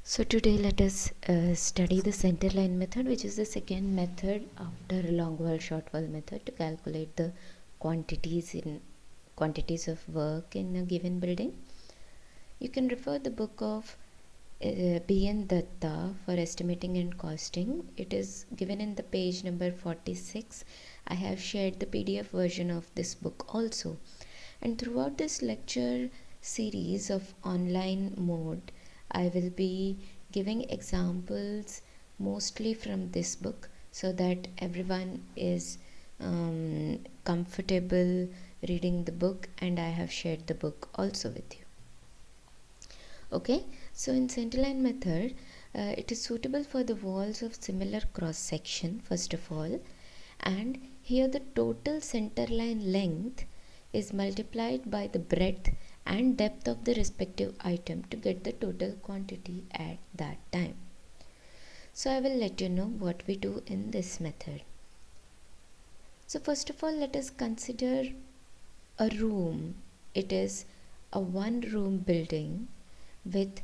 So today let us study the center line method, which is the second method after long wall short wall method to calculate the quantities of work in a given building. You can refer the book of B.N. Datta for estimating and costing. It is given in the page number 46. I have shared the PDF version of this book also. And throughout this lecture series of online mode, I will be giving examples mostly from this book so that everyone is comfortable reading the book, and I have shared the book also with you. Okay, so in centerline method, it is suitable for the walls of similar cross section first of all, and here the total centerline length is multiplied by the breadth and depth of the respective item to get the total quantity at that time. So I will let you know what we do in this method. So first of all, let us consider a room. It is a one room building with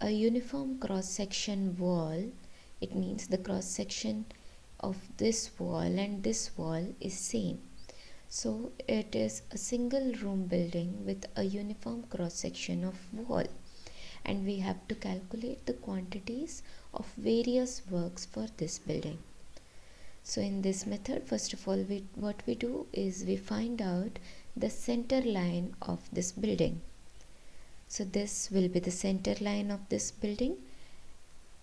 a uniform cross section wall. It means the cross section of this wall and this wall is same. So it is a single room building with a uniform cross section of wall, and we have to calculate the quantities of various works for this building. So in this method, first of all, what we do is we find out the center line of this building. So this will be the center line of this building,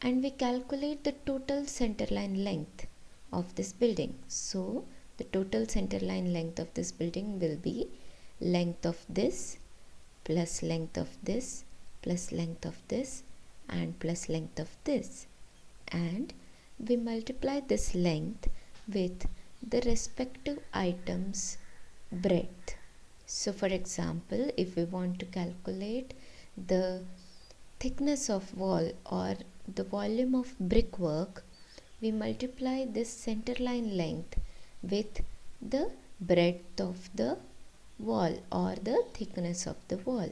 and we calculate the total center line length of this building. So the total center line length of this building will be length of this plus length of this plus length of this and plus length of this, and we multiply this length with the respective item's breadth. So for example, if we want to calculate the thickness of wall or the volume of brickwork, we multiply this centerline length with the breadth of the wall or the thickness of the wall.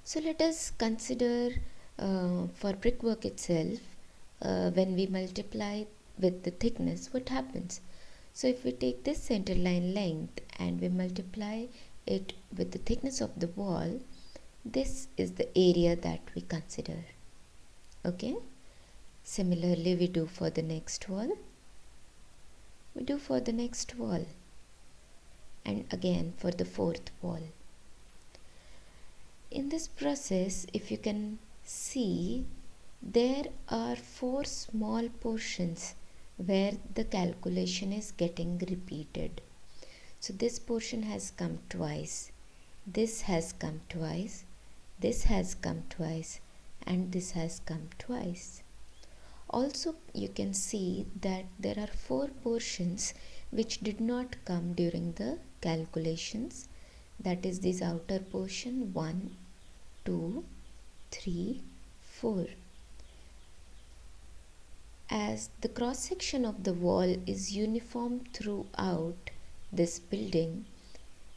So let us consider for brickwork itself, when we multiply with the thickness, what happens? So if we take this centerline length and we multiply it with the thickness of the wall, this is the area that we consider. Okay. Similarly, we do for the next wall. And again for the fourth wall. In this process, if you can see, there are 4 small portions where the calculation is getting repeated. So this portion has come twice, this has come twice, this has come twice, and this has come twice. Also, you can see that there are 4 portions which did not come during the calculations. That is this outer portion 1, 2, 3, 4. As the cross section of the wall is uniform throughout this building,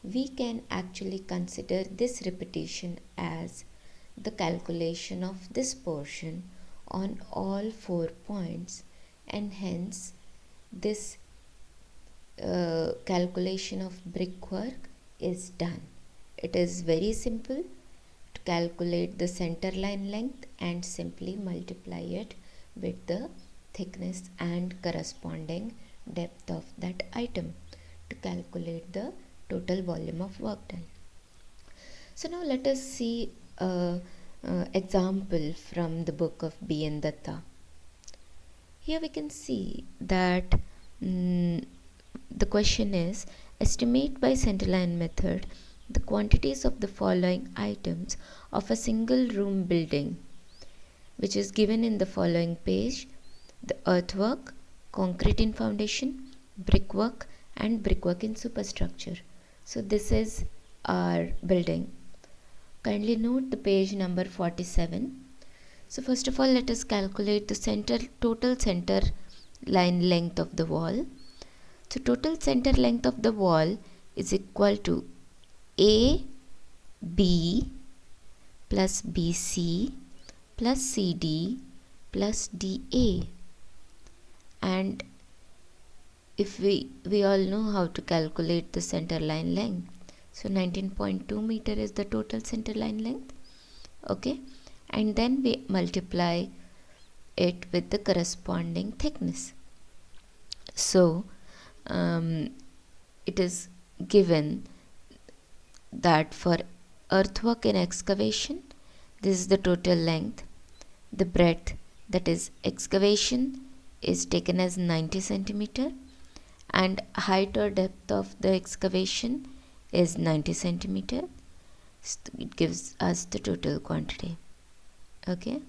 we can actually consider this repetition as the calculation of this portion on all 4 points, and hence this calculation of brickwork is done. It is very simple to calculate the center line length and simply multiply it with the thickness and corresponding depth of that item to calculate the total volume of work done. So now let us see a example from the book of B.N. Datta. Here we can see that the question is, estimate by centerline method the quantities of the following items of a single room building, which is given in the following page: the earthwork, concrete in foundation, brickwork, and brickwork in superstructure. So this is our building. Kindly note the page number 47. So first of all, let us calculate the total center line length of the wall. So total center length of the wall is equal to AB plus BC plus CD plus DA. And if we all know how to calculate the center line length, so 19.2 meter is the total center line length. Okay, and then we multiply it with the corresponding thickness. So it is given that for earthwork and excavation, this is the total length. The breadth, that is excavation, is taken as 90 centimeter, and height or depth of the excavation is 90 centimeter. So it gives us the total quantity. Okay,